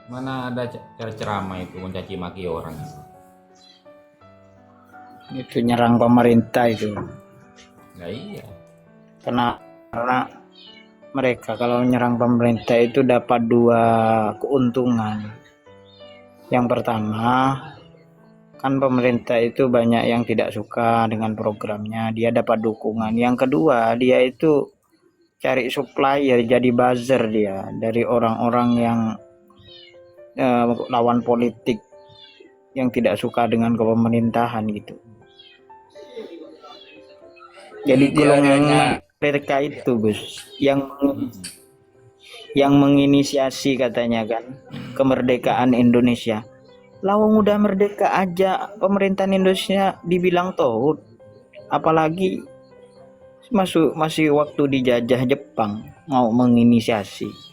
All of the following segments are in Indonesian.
Mana ada ceramah itu mencaci maki orang itu. Itu nyerang pemerintah itu. Nah iya. Karena mereka kalau menyerang pemerintah itu dapat dua keuntungan. Yang pertama, kan pemerintah itu banyak yang tidak suka dengan programnya, dia dapat dukungan. Yang kedua, dia itu cari supplier, jadi buzzer dia dari orang-orang yang lawan politik yang tidak suka dengan kepemerintahan gitu. Jadi Ini golongan mereka itu Gus yang menginisiasi katanya kan kemerdekaan Indonesia. Lawang udah merdeka aja pemerintahan Indonesia dibilang tohut, apalagi masih waktu dijajah Jepang mau menginisiasi.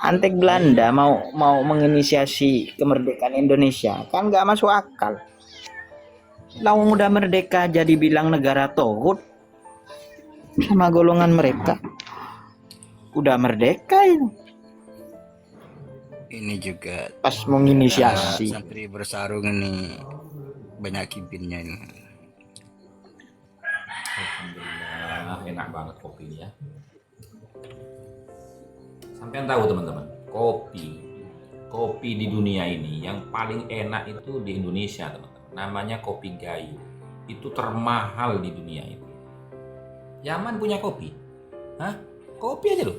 Antek Belanda mau menginisiasi kemerdekaan Indonesia kan nggak masuk akal. Lawang udah merdeka jadi bilang negara tohut sama golongan mereka. Udah merdeka itu. Ini juga Pas menginisiasi. sampai bertarung ini banyak kimpinnya ini. Alhamdulillah enak banget kopinya. Sampai tahu teman-teman, kopi di dunia ini yang paling enak itu di Indonesia teman-teman. Namanya kopi Gayo. Itu termahal di dunia itu. Yaman punya kopi? Hah? Kopi aja loh.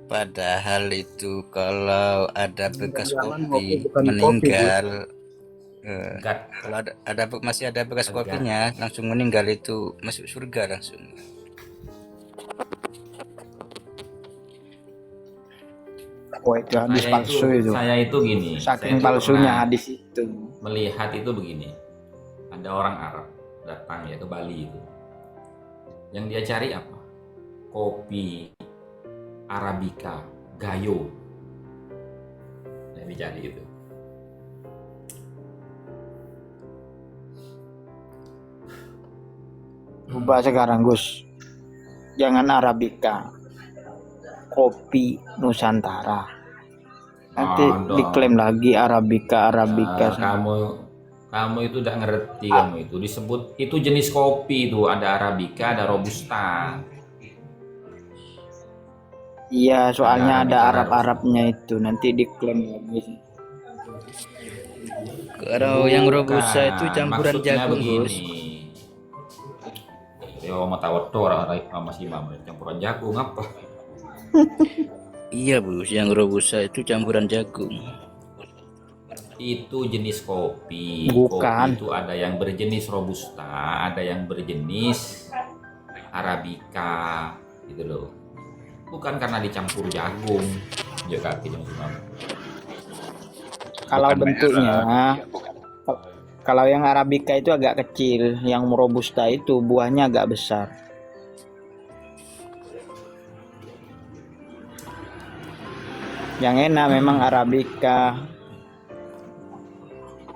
Padahal itu kalau ada bekas Jangan kopi bukan meninggal, Gat. kalau masih ada bekas kopinya langsung meninggal itu masuk surga langsung. Oh itu hadis palsu itu. Saya itu gini. Saking saya palsunya pernah hadis itu. melihat itu begini. Ada orang Arab datang ya ke Bali itu. Yang dia cari apa? Kopi Arabica Gayo. Yang dicari itu. Ubah sekarang Gus. Jangan Arabica. Kopi Nusantara. Nanti diklaim lagi Arabica. Kamu itu udah ngerti kamu itu disebut itu jenis kopi itu ada Arabica ada Robusta. Iya, soalnya Ada ada Arab-Arabnya itu. Nanti diklaim lagi. Kalau yang robusta itu campuran Maksudnya jagung, begini. Bos. Yo mau tahu tuh orang masih Imam campuran jagung apa? Iya, Bos, yang robusta itu campuran jagung. Itu jenis kopi. Bukan. Kopi itu ada yang berjenis Robusta, ada yang berjenis Arabica gitu loh. Bukan karena dicampur jagung. Ya kaki Imam. Kalau bentuknya, kalau yang Arabica itu agak kecil, yang Robusta itu buahnya agak besar. Yang enak memang Arabica.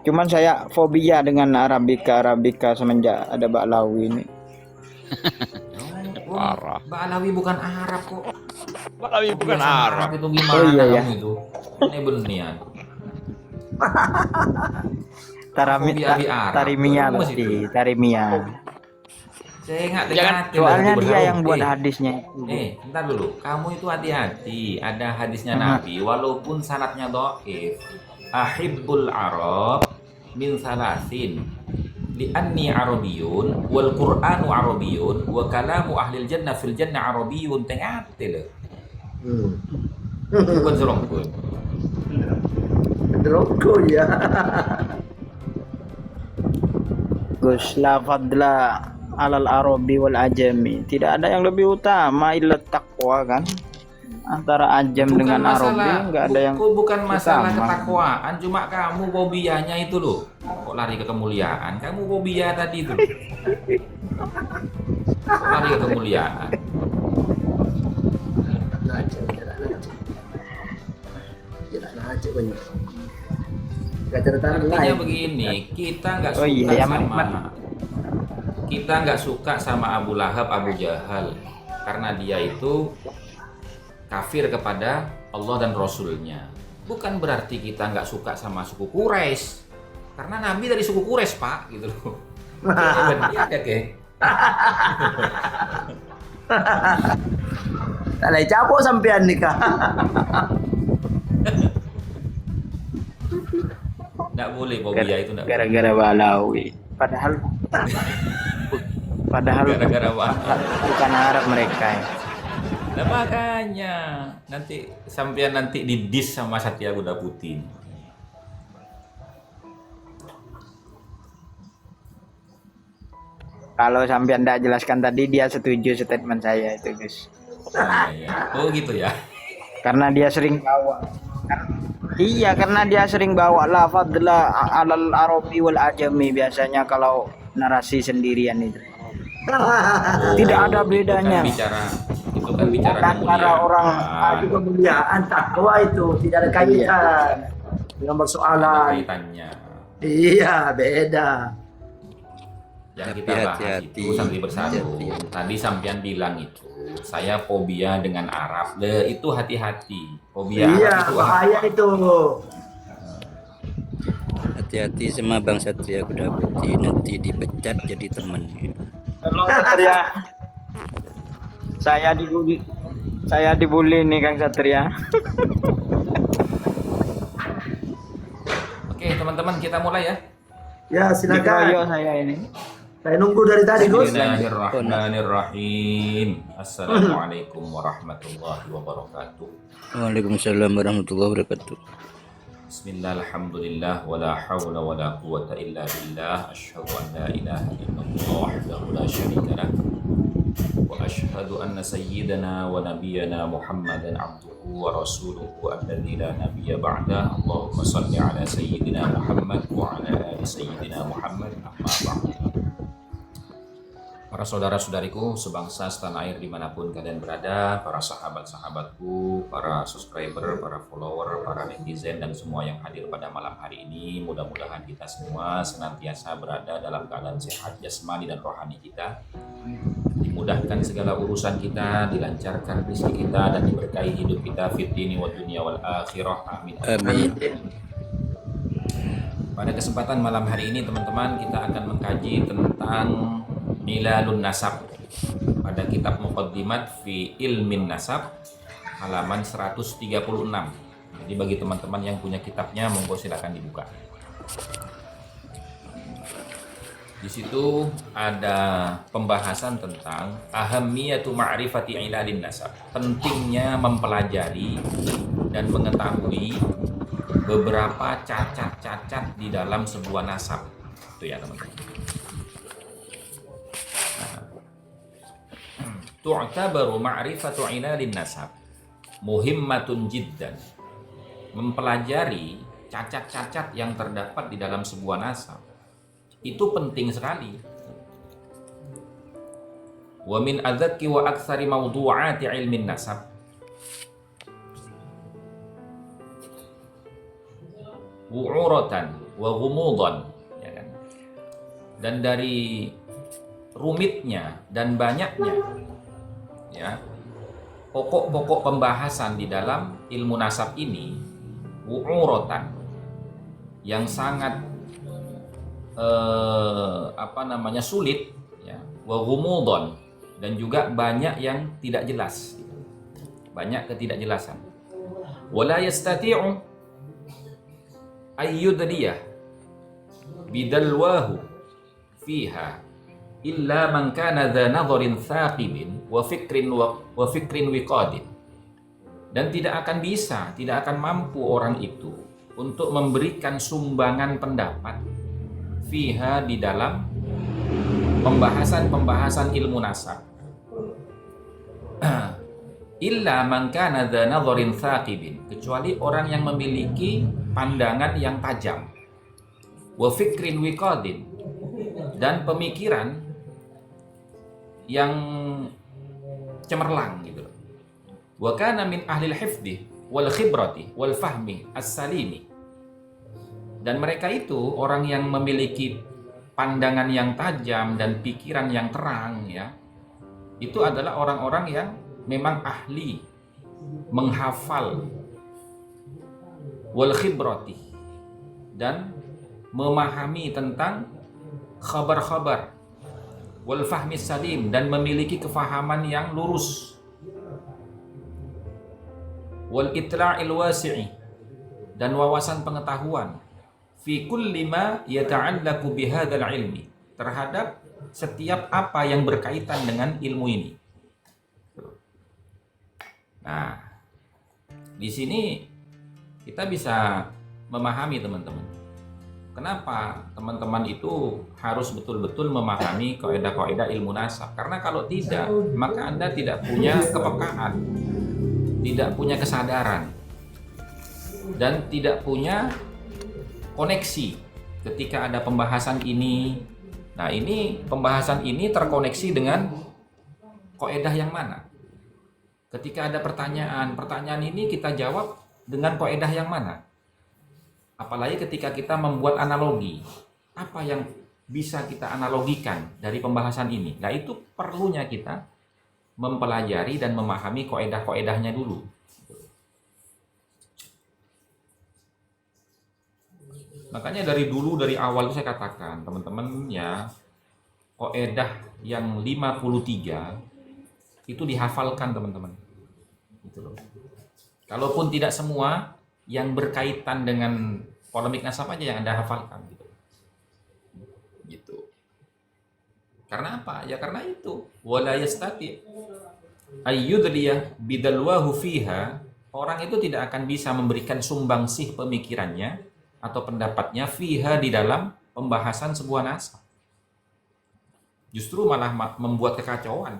Cuman saya fobia dengan Arabica semenjak ada Baklawi ini. Parah. Balawi bukan Arab kok. Balawi bukan Arab. Itu gimana Oh, iya, ya. kamu itu? Ini benian. Tarimia berarti, Tarimia. Saya nggak Jangan, hati-hati Soalnya lagi dia berharu. yang buat hadisnya itu. Bentar dulu. Kamu itu hati-hati. Ada hadisnya Nabi, walaupun sanadnya dhaif. Ahibbul Arab min salasin. Li'anni Arabiyyun wal Qur'anu Arabiyyun wa kalamu ahlil jannah fil jannah Arabiyyun. Tengate loh. Bukan serongkun. Rokok ya. Gus la fadla alal arabi wal ajami. Tidak ada yang lebih utama illa taqwa kan. Antara ajam dengan Arabi nggak ada yang bukan masalah utama. ketakwaan, cuma kamu fobianya itu loh. Kok lari ke kemuliaan? Kamu fobia tadi itu. Kok lari ke kemuliaan? Artinya begini, kita nggak suka kita nggak suka sama Abu Lahab, Abu Jahal, karena dia itu kafir kepada Allah dan Rasulnya. Bukan berarti kita nggak suka sama suku Quraisy, karena Nabi dari suku Quraisy, Pak, gitu loh. Iya, Kek. Tak lagi capok sampean nih kak. Nggak boleh fobia itu, nggak boleh. Gara-gara Balawi. Padahal Gara-gara apa? bukan Arab mereka ya. Nah, makanya nanti sampean nanti didis sama Satya Kuda Putih. Kalau sampean tidak jelaskan tadi, dia setuju statement saya itu, Gus. Ya. Oh gitu ya. Karena dia sering bawa. Iya, karena dia sering bawa lafadzlah alal arabi wal ajami biasanya kalau narasi sendirian itu. Tidak ada bedanya. Itu kan bicara Antara orang Itu kemuliaan takwa itu tidak ada kaitan dengan ada persoalan. kaitannya. Iya, beda. Yang kita bahas itu santri bersatu. Tadi sampean bilang itu, saya fobia dengan Arab. Itu hati-hati. Fobia Iya, Arab itu bahaya apa? itu. Hati-hati sama Bang Satria Kuda Putih, nanti dipecat jadi teman. Kalau Satria, saya dibully nih Kang Satria. Oke, teman-teman, kita mulai ya. Ya, silakan. Dikeroyok saya ini. Saya nunggu dari tadi, Gus. Bismillahirrahmanirrahim. Assalamualaikum warahmatullahi wabarakatuh. Waalaikumsalam warahmatullahi wabarakatuh. Bismillah, alhamdulillah, wala hawla wala quwata illa billah. Asyhadu an la ilaha illallah wahdahu la syarika lah. Wa asyhadu anna sayyidana wa nabiyyana Muhammadan abduhu wa rasuluhu alladzi la nabiyya ba'da. Allahumma shalli ala sayyidina Muhammad wa ala ali sayyidina Muhammad. Amma ba'du. Para saudara-saudariku sebangsa setanah air dimanapun kalian berada, para sahabat-sahabatku, para subscriber, para follower, para netizen dan semua yang hadir pada malam hari ini, mudah-mudahan kita semua senantiasa berada dalam keadaan sehat jasmani dan rohani kita, dimudahkan segala urusan kita, dilancarkan rezeki kita, dan diberkahi hidup kita fid dini wad dunya wal akhirah. Amin. Amin. Pada kesempatan malam hari ini teman-teman, kita akan mengkaji tentang Milalun Nasab pada kitab Muqaddimat fi Ilmin Nasab halaman 136. Jadi bagi teman-teman yang punya kitabnya, monggo silakan dibuka. Di situ ada pembahasan tentang ahammiyatu ma'rifati ilalin nasab, pentingnya mempelajari dan mengetahui beberapa cacat-cacat di dalam sebuah nasab. Itu ya teman-teman. Tu'tabaru ma'rifatu ilalin nasab muhimmatun jiddan. Mempelajari cacat-cacat yang terdapat di dalam sebuah nasab itu penting sekali. Wa min adzaki wa aktsari mawdu'ati ilmin nasab wu'uratan wa ghumudan, ya kan? Dan dari rumitnya dan banyaknya ya pokok-pokok pembahasan di dalam ilmu nasab ini, wu'uratan, yang sangat sulit ya, wa ghumudon, dan juga banyak yang tidak jelas, banyak ketidakjelasan. Wala yastati'u ayyudriyah bidalwahu fiha illa man kana dha nadharin thaqibin wa fikrin wiqadin. Dan tidak akan mampu orang itu untuk memberikan sumbangan pendapat fiha, di dalam pembahasan ilmu nasab, illa man kana dha nadharin thaqibin, kecuali orang yang memiliki pandangan yang tajam, wa fikrin wiqadin, dan pemikiran yang cemerlang gitu. Wa kana min ahlil hifdhi wal khibrati wal fahmi as-salimi. Dan mereka itu orang yang memiliki pandangan yang tajam dan pikiran yang terang ya. Itu adalah orang-orang yang memang ahli menghafal, wal khibrati, dan memahami tentang khabar-khabar, wal fahmi salim, dan memiliki kefahaman yang lurus, wal itla'il wasi'i, dan wawasan pengetahuan, fi kulli ma yata'allaqu bihadzal ilmi, terhadap setiap apa yang berkaitan dengan ilmu ini. Nah, di sini kita bisa memahami teman-teman, kenapa teman-teman itu harus betul-betul memahami kaidah-kaidah ilmu nasab. Karena kalau tidak, maka Anda tidak punya kepekaan, tidak punya kesadaran, dan tidak punya koneksi ketika ada pembahasan ini. Nah, ini pembahasan ini terkoneksi dengan kaidah yang mana? Ketika ada pertanyaan ini kita jawab dengan kaidah yang mana? Apalagi ketika kita membuat analogi, apa yang bisa kita analogikan dari pembahasan ini? Nah, itu perlunya kita mempelajari dan memahami kaidah-kaidahnya dulu. Makanya dari awal itu saya katakan, teman-teman ya, kaidah yang 53 itu dihafalkan teman-teman. Gitu loh. Kalaupun tidak semua, yang berkaitan dengan polemik nasab aja yang Anda hafalkan gitu. Gitu. Karena apa? Ya karena itu. Wala yastati ayyudliyah bidalwahu fiha, orang itu tidak akan bisa memberikan sumbangsih pemikirannya atau pendapatnya fiha, di dalam pembahasan sebuah nasab. Justru malah membuat kekacauan.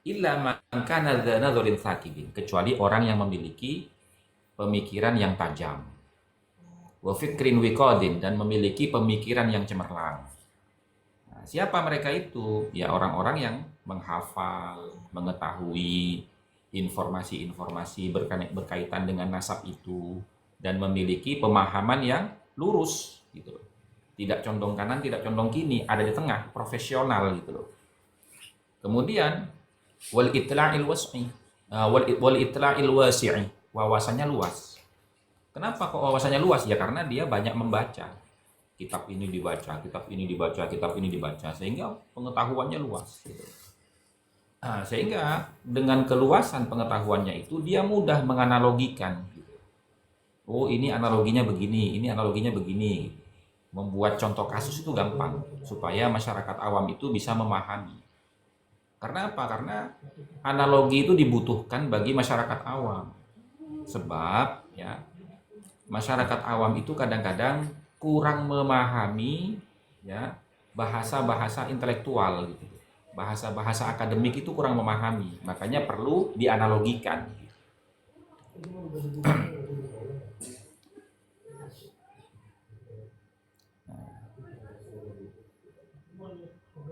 Illa man kana dza nadharin thaqibin, kecuali orang yang memiliki pemikiran yang tajam, wa fikrin wiqadin, dan memiliki pemikiran yang cemerlang. Nah, siapa mereka itu? Ya orang-orang yang menghafal, mengetahui informasi-informasi berkaitan dengan nasab itu, dan memiliki pemahaman yang lurus gitu loh. Tidak condong kanan, tidak condong kiri, ada di tengah, profesional gitu loh. Kemudian wal itla'il wasi'i, wal itla'il wasi'i, wawasannya luas. Kenapa kok wawasannya luas? Ya karena dia banyak membaca. Kitab ini dibaca, kitab ini dibaca, kitab ini dibaca, sehingga pengetahuannya luas gitu. Nah, sehingga dengan keluasan pengetahuannya itu dia mudah menganalogikan gitu. Oh, ini analoginya begini, ini analoginya begini. Membuat contoh kasus itu gampang supaya masyarakat awam itu bisa memahami. Karena apa? Karena analogi itu dibutuhkan bagi masyarakat awam. Sebab ya, masyarakat awam itu kadang-kadang kurang memahami ya bahasa-bahasa intelektual gitu. Bahasa-bahasa akademik itu kurang memahami. Makanya perlu dianalogikan.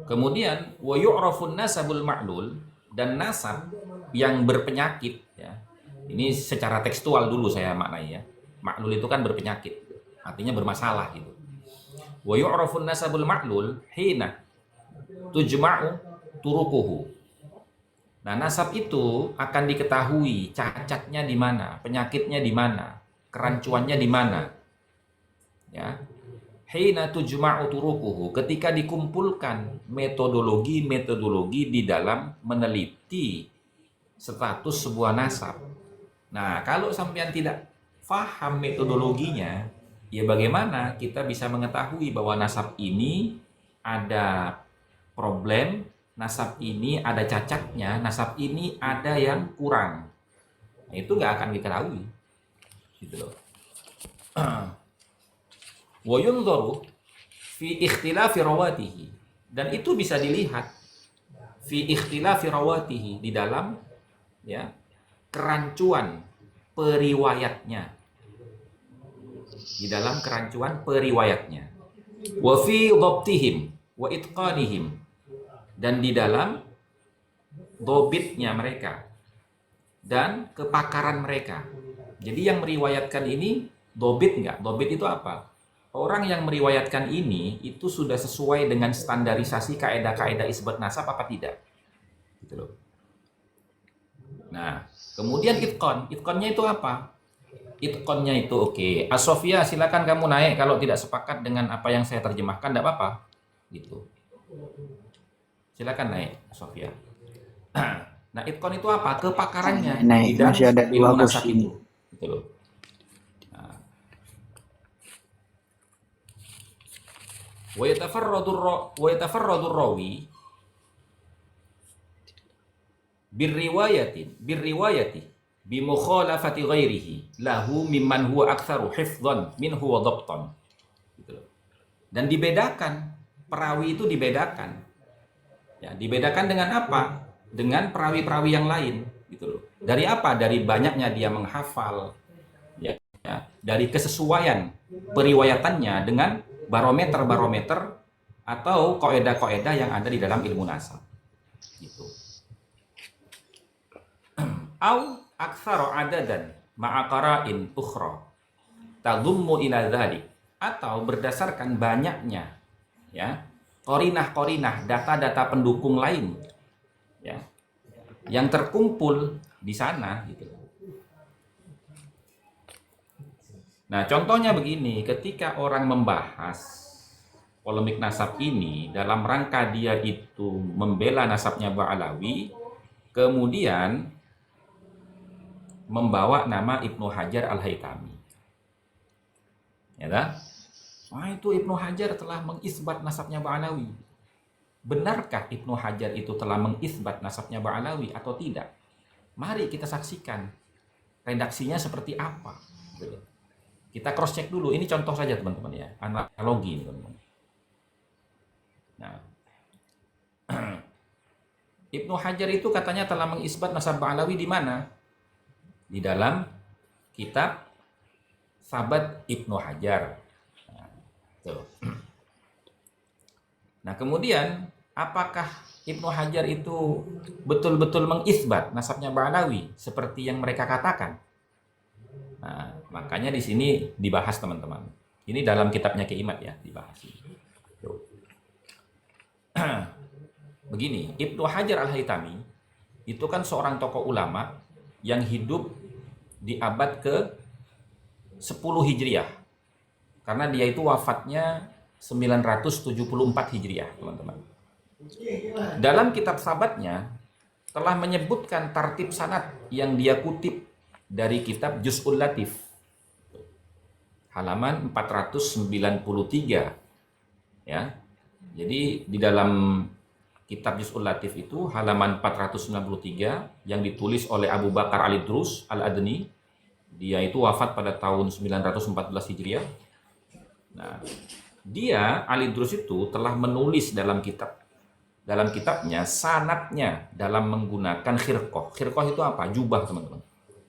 Kemudian wa yu'rafun nasabul ma'lul, dan nasab yang berpenyakit ya. Ini secara tekstual dulu saya maknai ya. Ma'lul itu kan berpenyakit, artinya bermasalah gitu. Wa yu'rafun nasabul ma'lul hina tujma'u turukuhu. Nah, nasab itu akan diketahui cacatnya di mana, penyakitnya di mana, kerancuannya di mana. Ya. Hina tujma'u turukuhu, ketika dikumpulkan metodologi-metodologi di dalam meneliti status sebuah nasab. Nah, kalau sampean tidak paham metodologinya, ya bagaimana kita bisa mengetahui bahwa nasab ini ada problem, nasab ini ada cacatnya, nasab ini ada yang kurang. Nah, itu nggak akan diketahui. Gitu loh. Wa yunzaru fi ikhtilafi rawatihi, dan itu bisa dilihat fi ikhtilafi rawatihi, di dalam ya kerancuan periwayatnya, di dalam kerancuan periwayatnya, wa fi dhabtihim wa itqanihim, dan di dalam dobitnya mereka dan kepakaran mereka. Jadi yang meriwayatkan ini dobit nggak? Dobit itu apa? Orang yang meriwayatkan ini itu sudah sesuai dengan standarisasi kaedah-kaedah isbat nasab apa tidak? Gitu loh. Nah, kemudian itqon. Itqonnya itu apa? Itqonnya itu oke. Asofia, silakan kamu naik kalau tidak sepakat dengan apa yang saya terjemahkan, tidak apa-apa. Gitu. Silakan naik, Sofia. Nah, itqon itu apa? Kepakarannya Naik, di bidang masih ada dua ilmu nasab kursi. itu. Gitu loh. Nah. Wa yatafarradu rawi birriwayati bi mukhalafati ghairihi lahu mimman huwa aktsaru hifdhan minhu wa dhabtan. Gitu loh. Dan dibedakan, perawi itu dibedakan. Ya, dibedakan dengan apa? Dengan perawi-perawi yang lain, gitu loh. Dari apa? Dari banyaknya dia menghafal, ya, dari kesesuaian periwayatannya dengan barometer-barometer atau kaidah-kaidah yang ada di dalam ilmu nasab. Gitu. Au aktsara adadan ma'a qara'in ukhra tadummu ila dzalik, atau berdasarkan banyaknya, ya, korinah-korinah, data-data pendukung lain, ya, yang terkumpul di sana, gitu. Nah, contohnya begini, ketika orang membahas polemik nasab ini dalam rangka dia itu membela nasabnya Ba'alawi, kemudian membawa nama Ibnu Hajar Al-Haytami, ya kan? Wah, itu Ibnu Hajar telah mengisbat nasabnya Ba'alawi. Benarkah Ibnu Hajar itu telah mengisbat nasabnya Ba'alawi atau tidak? Mari kita saksikan redaksinya seperti apa. Kita cross check dulu. Ini contoh saja teman-teman ya, analogi teman-teman. Nah, Ibnu Hajar itu katanya telah mengisbat nasab Ba'alawi di mana? Di dalam kitab Sabat Ibnu Hajar. Nah, kemudian apakah Ibnu Hajar itu betul-betul mengisbat nasabnya Ba'alawi seperti yang mereka katakan? Nah, makanya di sini dibahas teman-teman. Ini dalam kitabnya Keimat ya, dibahas. Begini, Ibnu Hajar Al-Haytami itu kan seorang tokoh ulama yang hidup di abad ke-10 Hijriah. Karena dia itu wafatnya 974 Hijriah, teman-teman. Dalam kitab sabatnya telah menyebutkan tartib sanad yang dia kutip dari kitab Juz'ul Latif. Halaman 493. Ya. Jadi di dalam kitab Juz'ul Latif itu halaman 493 yang ditulis oleh Abu Bakar Al-Idrus Al-Adni. Dia itu wafat pada tahun 914 Hijriah. Nah, dia Al-Idrus itu telah menulis dalam kitabnya sanadnya dalam menggunakan khirqah. Khirqah itu apa? Jubah, teman-teman.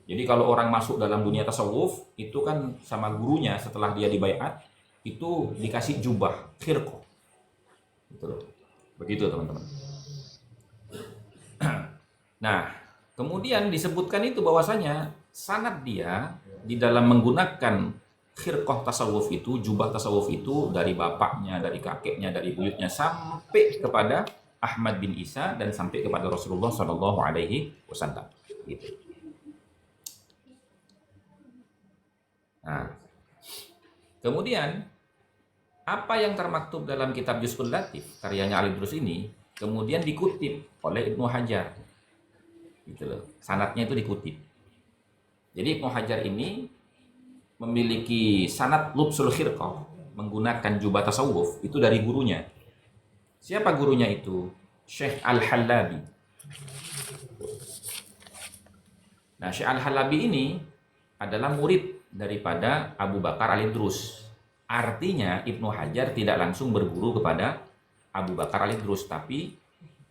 Jadi kalau orang masuk dalam dunia tasawuf itu kan sama gurunya setelah dia dibaiat itu dikasih jubah, khirqah. Begitu, teman-teman. Nah, kemudian disebutkan itu bahwasanya sanad dia di dalam menggunakan khirqah tasawuf itu, jubah tasawuf itu dari bapaknya, dari kakeknya, dari buyutnya sampai kepada Ahmad bin Isa dan sampai kepada Rasulullah Shallallahu Alaihi Wasallam. Gitu. Nah, kemudian apa yang termaktub dalam kitab Juz'ul Latif karyanya Al-Idrus ini kemudian dikutip oleh Ibnu Hajar. Gitu loh. Sanadnya itu dikutip. Jadi Ibnu Hajar ini memiliki sanad lubsul khirqah menggunakan jubah tasawuf itu dari gurunya. Siapa gurunya itu? Syekh Al-Halabi. Nah, Syekh Al-Halabi ini adalah murid daripada Abu Bakar Al-Idrus. Artinya Ibnu Hajar tidak langsung berguru kepada Abu Bakar Al-Idrus, tapi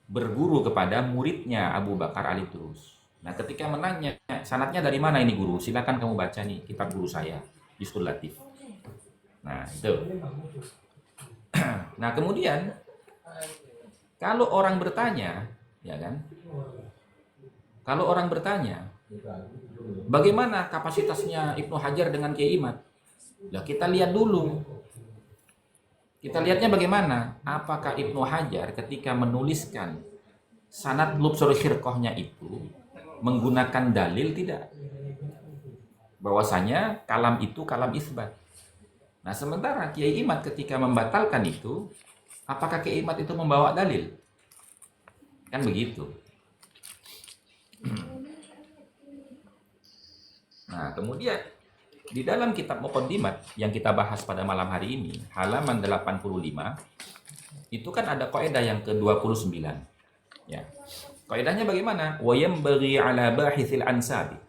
berguru kepada muridnya Abu Bakar Al-Idrus. Nah, ketika menanya, sanadnya dari mana ini guru? Silakan kamu baca nih kitab guru saya, Juz'ul Latif. Nah, itu. Nah, kemudian kalau orang bertanya, ya kan? Kalau orang bertanya, bagaimana kapasitasnya Ibnu Hajar dengan Kiai Imat? Nah, kita lihat dulu. Kita lihatnya bagaimana? Apakah Ibnu Hajar ketika menuliskan sanad lubsul khirqahnya itu menggunakan dalil tidak. Bahwasanya kalam itu kalam isbat. Nah, sementara Kiai Imad ketika membatalkan itu, apakah Kiai Imad itu membawa dalil? Kan begitu. Nah, kemudian di dalam kitab Muqaddimat yang kita bahas pada malam hari ini, halaman 85, itu kan ada kaidah yang ke-29. Ya. Kaidahnya bagaimana? Wa yanbaghi 'ala bahitsil ansab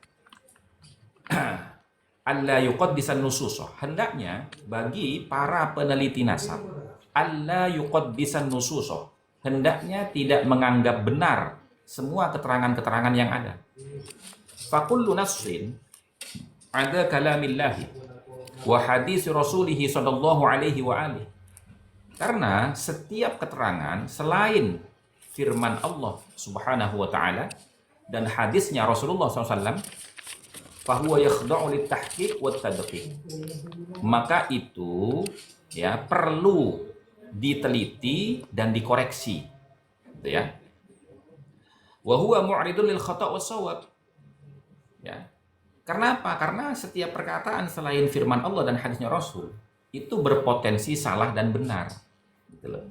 alla yuqaddisan nusus. Hendaknya bagi para peneliti nasab alla yuqaddisan nusus. Hendaknya tidak menganggap benar semua keterangan-keterangan yang ada. Fakullu nassin ada kalamillahi wa hadis rasulihi sallallahu alaihi wa alihi. Karena setiap keterangan selain firman Allah subhanahu wa ta'ala dan hadisnya Rasulullah SAW, fahuwa yakhda'u litahqiq wa tadqiq, maka itu ya perlu diteliti dan dikoreksi, gitu ya. Wa huwa mu'ridun lil khata' was shawab. Ya. Karena apa? Karena setiap perkataan selain firman Allah dan hadisnya Rasul itu berpotensi salah dan benar. Gitu loh.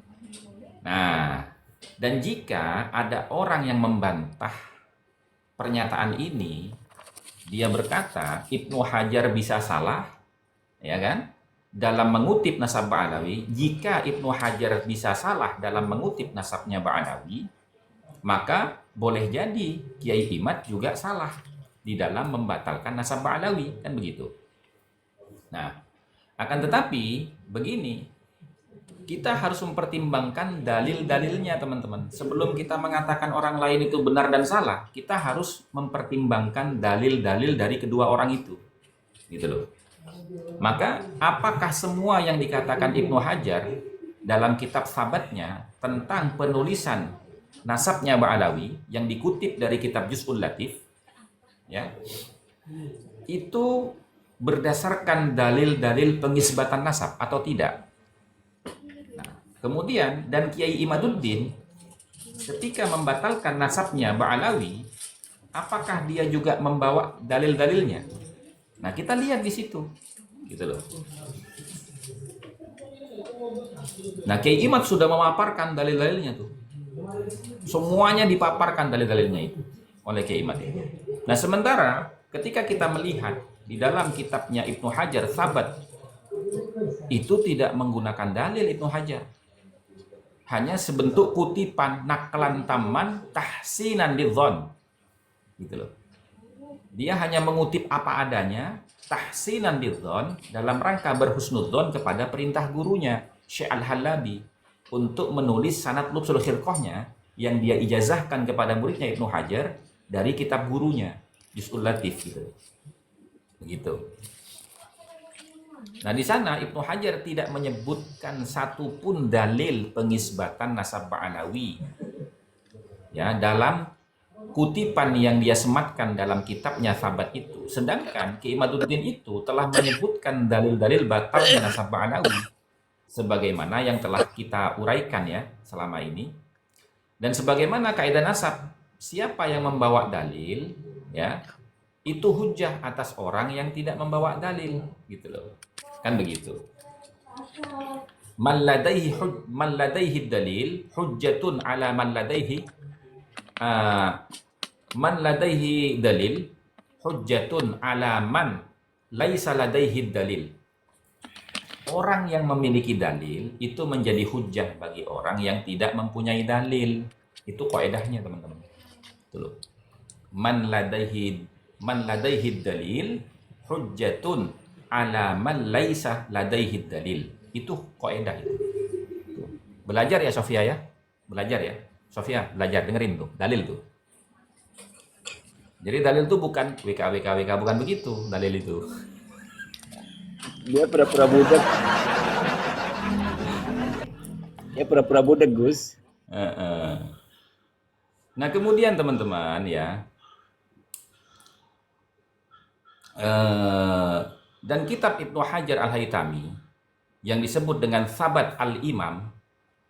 Nah, dan jika ada orang yang membantah pernyataan ini, dia berkata Ibnu Hajar bisa salah, ya kan? Dalam mengutip nasab Ba'alawi, jika Ibnu Hajar bisa salah dalam mengutip nasabnya Ba'alawi, maka boleh jadi Kiai Imad juga salah di dalam membatalkan nasab Ba'alawi, kan begitu. Nah, akan tetapi begini, kita harus mempertimbangkan dalil-dalilnya, teman-teman. Sebelum kita mengatakan orang lain itu benar dan salah, kita harus mempertimbangkan dalil-dalil dari kedua orang itu. Gitu loh. Maka, apakah semua yang dikatakan Ibnu Hajar dalam kitab sabatnya tentang penulisan nasabnya Ba'alawi yang dikutip dari kitab Juz'ul Latif, ya, itu berdasarkan dalil-dalil pengisbatan nasab atau tidak? Kemudian, dan Kiai Imaduddin ketika membatalkan nasabnya Ba'alawi, apakah dia juga membawa dalil-dalilnya? Nah, kita lihat di situ. Gitu loh. Nah, Kiai Imad sudah memaparkan dalil-dalilnya tuh. Semuanya dipaparkan dalil-dalilnya itu oleh Kiai Imad itu. Nah, sementara ketika kita melihat di dalam kitabnya Ibnu Hajar Sabat, itu tidak menggunakan dalil Ibnu Hajar. Hanya sebentuk kutipan naklan taman tahsinan lidzon, gitu loh. Dia hanya mengutip apa adanya, tahsinan lidzon, dalam rangka berhusnudzon kepada perintah gurunya Syekh Al-Halabi untuk menulis sanad lubsul khirqahnya yang dia ijazahkan kepada muridnya Ibnu Hajar dari kitab gurunya Juz'ul Latif, gitu. Begitu. Nah, di sana Ibnu Hajar tidak menyebutkan satupun dalil pengisbatan nasab Ba'alawi, ya, dalam kutipan yang dia sematkan dalam kitabnya Sabat itu. Sedangkan Ki Imaduddin itu telah menyebutkan dalil-dalil batalnya nasab Ba'alawi sebagaimana yang telah kita uraikan ya selama ini. Dan sebagaimana kaidah nasab, siapa yang membawa dalil, ya, itu hujjah atas orang yang tidak membawa dalil, gitu loh. Kan begitu. Man ladaihi dalil hujjatun ala man ladaihi dalil hujjatun ala man laisa ladaihi dalil. Orang yang memiliki dalil itu menjadi hujjah bagi orang yang tidak mempunyai dalil. Itu kaidahnya, teman-teman. Itu loh. Man ladaihi dalil hujjatun ala man laisa ladaihi dalil. Itu kaidah itu. Belajar ya Sofia ya. Belajar ya. Sofia, belajar, dengerin tuh, dalil tuh. Jadi dalil itu bukan WK, bukan begitu dalil itu. Dia pura-pura budak. Dia pura-pura budak, Gus. Nah, kemudian teman-teman ya, dan kitab Ibnu Hajar Al-Haytami yang disebut dengan Sabat Al-Imam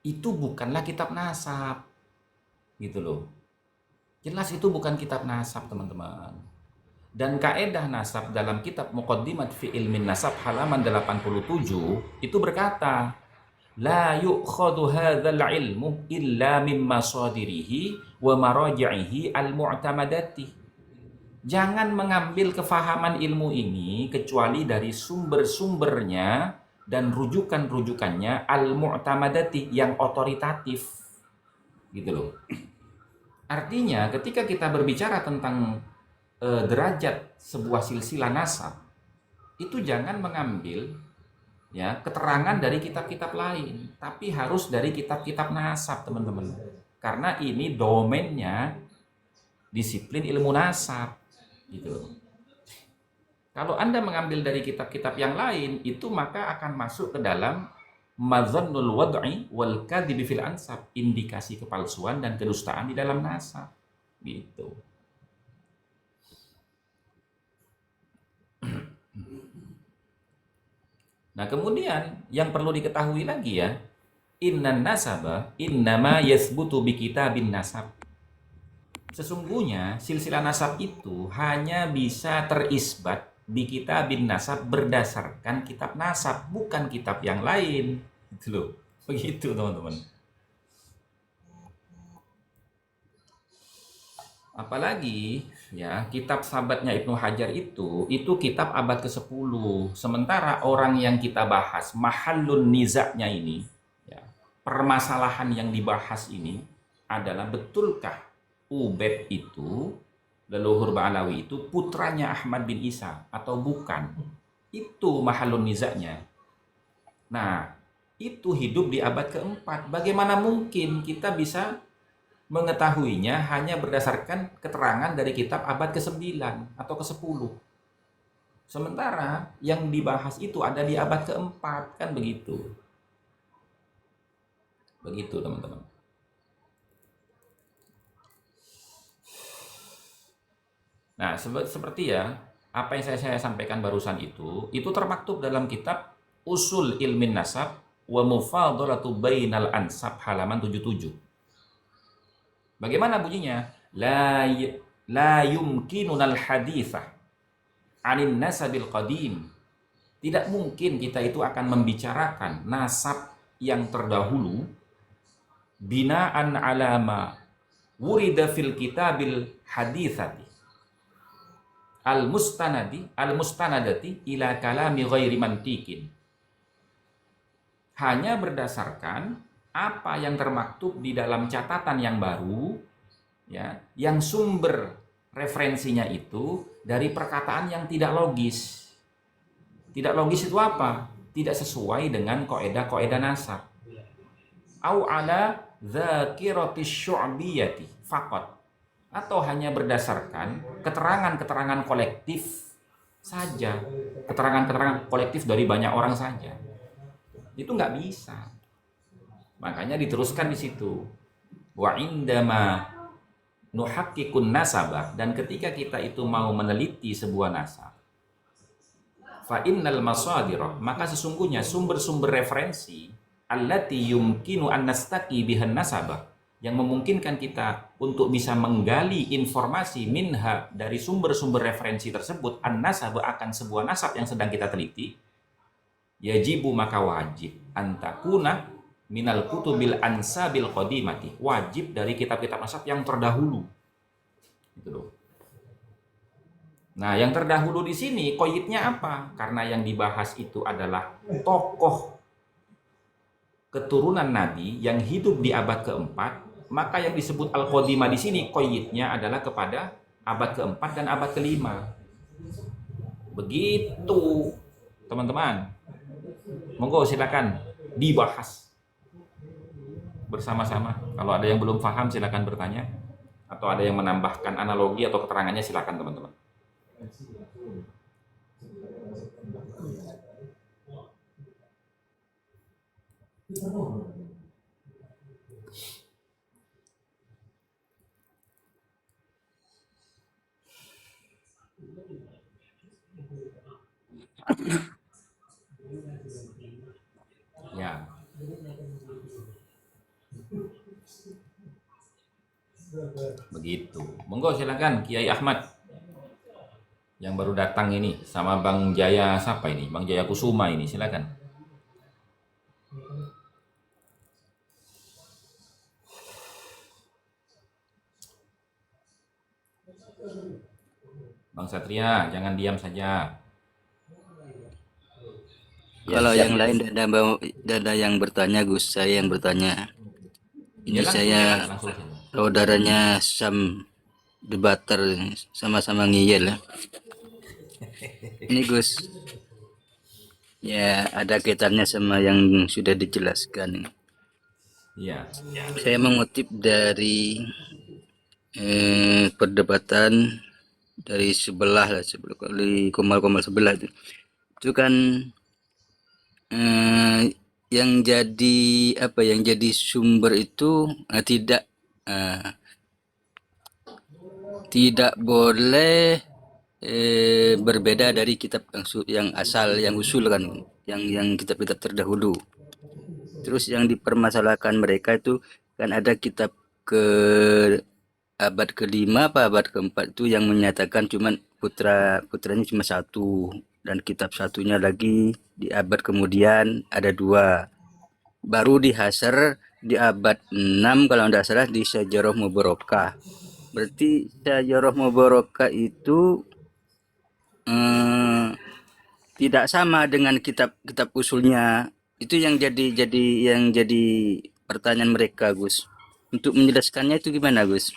itu bukanlah kitab nasab, gitu loh. Jelas itu bukan kitab nasab, teman-teman. Dan kaedah nasab dalam kitab Muqaddimat fi Ilmin Nasab halaman 87 itu berkata, la yu'khadhu hadzal ilmu illa min masadirihi wa maraji'ihi al-mu'tamadati. Jangan mengambil kefahaman ilmu ini kecuali dari sumber-sumbernya dan rujukan-rujukannya al-mu'tamadati yang otoritatif. Gitu loh. Artinya ketika kita berbicara tentang derajat sebuah silsilah nasab, itu jangan mengambil ya keterangan dari kitab-kitab lain, tapi harus dari kitab-kitab nasab, teman-teman. Karena ini domainnya disiplin ilmu nasab, gitu loh. Kalau Anda mengambil dari kitab-kitab yang lain, itu maka akan masuk ke dalam madzannul wad'i wal kadhibi fil ansab, indikasi kepalsuan dan kedustaan di dalam nasab, gitu. Nah, kemudian yang perlu diketahui lagi ya, innan nasaba innama yathbutu bi kitabin nasab. Sesungguhnya silsilah nasab itu hanya bisa terisbat di kitabin nasab berdasarkan kitab nasab, bukan kitab yang lain. Gitu loh. Begitu, teman-teman. Apalagi ya kitab sahabatnya Ibnu Hajar itu kitab abad ke-10. Sementara orang yang kita bahas mahallun nizaknya ini ya, permasalahan yang dibahas ini adalah betulkah Ubaid itu leluhur Ba'alawi itu putranya Ahmad bin Isa atau bukan? Itu mahallun nizaknya. Nah, itu hidup di abad ke-4. Bagaimana mungkin kita bisa mengetahuinya hanya berdasarkan keterangan dari kitab abad ke-9 atau ke-10. Sementara yang dibahas itu ada di abad ke-4, kan begitu. Begitu, teman-teman. Nah, seperti ya, apa yang saya sampaikan barusan itu termaktub dalam kitab Usul Ilmin Nasab wa Mufadhalatu Bainal Ansab halaman 77. Bagaimana bunyinya? La yumkinunal hadithah anin nasabil qadim. Tidak mungkin kita itu akan membicarakan nasab yang terdahulu binaan alama wurida fil kitabil hadithati al-mustanadati ila kalami ghairi mantikin. Hanya berdasarkan apa yang termaktub di dalam catatan yang baru ya, yang sumber referensinya itu dari perkataan yang tidak logis. Tidak logis itu apa? Tidak sesuai dengan kaidah-kaidah nasab. Au ala dzakiratis syu'biyati faqat. Atau hanya berdasarkan keterangan-keterangan kolektif saja, keterangan-keterangan kolektif dari banyak orang saja, itu nggak bisa. Makanya diteruskan di situ, wa indama nuhakkikun nasabah, dan ketika kita itu mau meneliti sebuah nasab, fa innal masadirah, maka sesungguhnya sumber-sumber referensi allati yumkinu an nastaqi bihan nasabah, yang memungkinkan kita untuk bisa menggali informasi minha dari sumber-sumber referensi tersebut an-nasab akan sebuah nasab yang sedang kita teliti, yajibu maka wajib antakuna minal kutubil ansabil qadimati, wajib dari kitab-kitab nasab yang terdahulu. Gitu loh. Nah, yang terdahulu di sini qaidnya apa? Karena yang dibahas itu adalah tokoh keturunan Nabi yang hidup di abad keempat, maka yang disebut Al-Qadimah di sini qaidnya adalah kepada abad keempat dan abad kelima. Begitu, teman-teman. Monggo silakan dibahas bersama-sama. Kalau ada yang belum paham silakan bertanya, atau ada yang menambahkan analogi atau keterangannya silakan, teman-teman. Ya. Begitu. Monggo silakan Kiai Ahmad yang baru datang ini sama Bang Jaya siapa ini? Bang Jaya Kusuma ini, silakan. Bang Satria, jangan diam saja. Kalau yang lain tidak ada yang bertanya, Gus. Saya yang bertanya. Ini Ya, saya langsung saja. saudaranya Sam debater, sama-sama ngiyel. Ini Gus, ya ada kaitannya sama yang sudah dijelaskan. Iya. Saya mengutip dari perdebatan dari sebelah lah, dari komal-komal sebelah itu kan yang jadi yang jadi sumber itu eh, tidak boleh berbeda dari kitab yang asal, yang usul kan, yang kitab-kitab terdahulu. Terus yang dipermasalahkan mereka itu kan ada kitab ke abad ke-5 apa abad ke-4 itu yang menyatakan cuman putranya cuma satu, dan kitab satunya lagi di abad kemudian ada 2, baru di Hasr di abad 6 kalau tidak salah di Syajarah Mubarakah. Berarti Syajarah Mubarakah itu tidak sama dengan kitab usulnya. Itu yang jadi pertanyaan mereka, Gus. Untuk menjelaskannya itu gimana, Gus?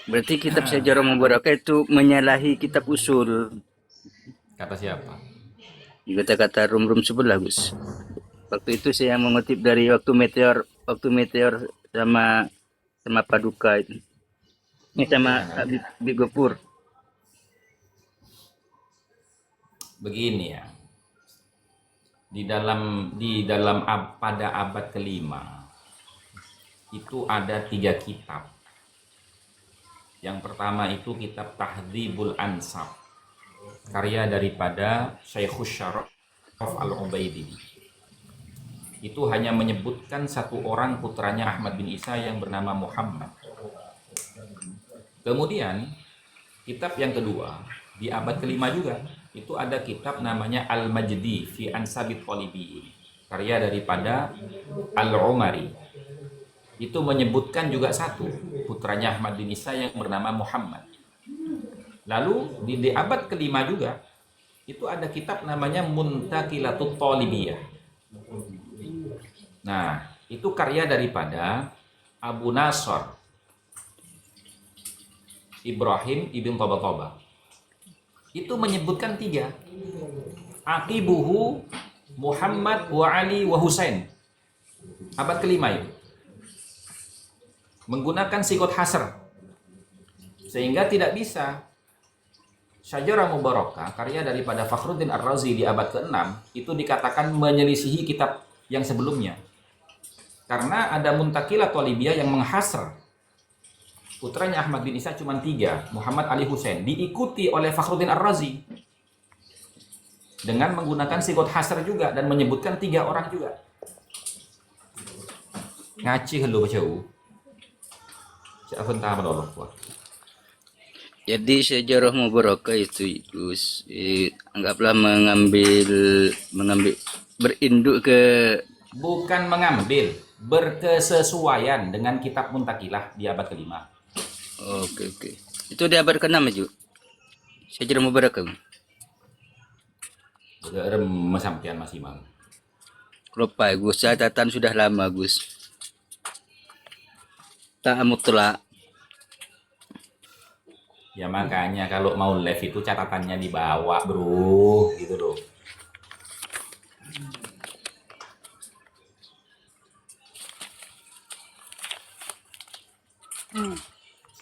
Berarti kitab Syajarah Mubarakah itu menyalahi kitab usul. Kata siapa? Kata-kata rum-rum sebelah, Gus. Waktu itu saya mengutip dari waktu meteor sama Paduka itu. Ini sama Habib Gopur. Begini ya. Pada abad ke-5 itu ada 3 kitab. Yang pertama itu kitab Tahdzibul Ansab, karya daripada Syekhus Syaraf Al-Ubaidi. Itu hanya menyebutkan satu orang putranya Ahmad bin Isa yang bernama Muhammad. Kemudian kitab yang kedua di abad ke-5 juga itu ada kitab namanya Al-Majdi fi Ansabit Talibiyin, karya daripada Al-Umari. Itu menyebutkan juga satu putranya Ahmad bin Isa yang bernama Muhammad. Lalu di abad ke-5 juga itu ada kitab namanya Muntaqilatut Talibiyah. Nah, itu karya daripada Abu Nasr Ibrahim ibn Tabatabai. Itu menyebutkan 3. Aqibuhu Muhammad wa Ali wa Husain. Abad ke-5 itu. Menggunakan sikot hasr. Sehingga tidak bisa Syajarah Mubarakah, karya daripada Fakhruddin Ar-Razi di abad ke-6, itu dikatakan menyelisihi kitab yang sebelumnya. Karena ada Muntaqilah Talibiyah yang menghasr putranya Ahmad bin Isa cuma 3, Muhammad Ali Husain, diikuti oleh Fakhruddin Ar-Razi dengan menggunakan sikot hasr juga dan menyebutkan 3 orang juga. Ngaci helu baca. Siapa tahu Allah. Jadi Syajarah Mubarakah itu anggaplah mengambil berinduk ke, bukan mengambil, berkesesuaian dengan kitab Muntaqilah di abad ke-5. Oke. Itu di abad ke-6 Ju. Syajarah Mubarakah. Udah rem sampean masih mal. Lupa Gus, catatan sudah lama Gus. Tak mutlak. Ya makanya kalau mau live itu catatannya dibawa, bro, gitu loh.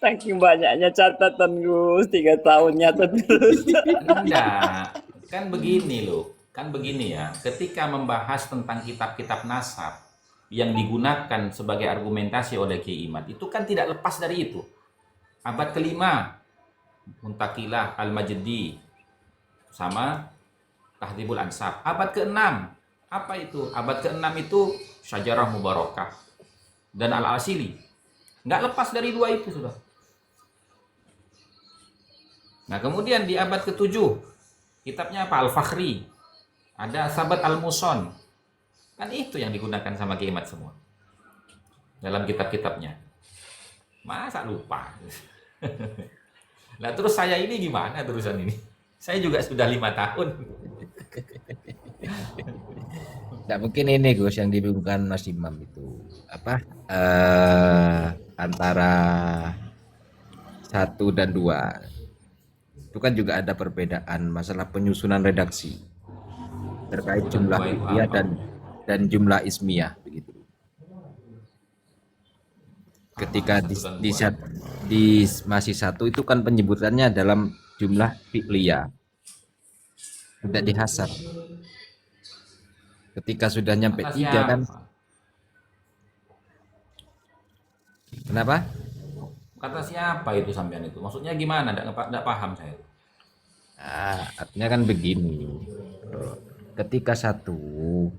Saking banyaknya catatan Gus, 3 tahun nyata terus. Enggak, kan begini loh. Kan begini ya, ketika membahas tentang kitab-kitab nasab yang digunakan sebagai argumentasi oleh Kiai Imad, itu kan tidak lepas dari itu. Abad ke-5, Muntaqilah Al-Majdi sama Tahdzibul Ansab. Abad ke-6, apa itu? Abad ke-6 itu Syajarah Mubarakah dan Al-Asili. Nggak lepas dari dua itu sudah. Nah, kemudian di abad ke-7, kitabnya apa? Al-Fakhri. Ada Sabat Al-Muson. Kan itu yang digunakan sama Kiai Mat semua. Dalam kitab-kitabnya. Masa lupa? Nah, terus saya ini gimana terusan ini? Saya juga sudah 5 tahun. Nggak mungkin ini Gus yang dibingungkan Mas Imam itu apa antara 1 dan 2 itu kan juga ada perbedaan masalah penyusunan redaksi terkait Satu dan jumlah dua itu fi'liyah apa? dan jumlah ismiyah begitu. Ketika Satu di, dan di, dua. sat- di masih 1 itu kan penyebutannya dalam jumlah fi'liyah, tidak dihasar. Ketika sudah nyampe Kata 3 kan, siapa? kenapa? Kata siapa itu sampean itu? Maksudnya gimana? Nggak paham saya. Artinya kan begini, ketika 1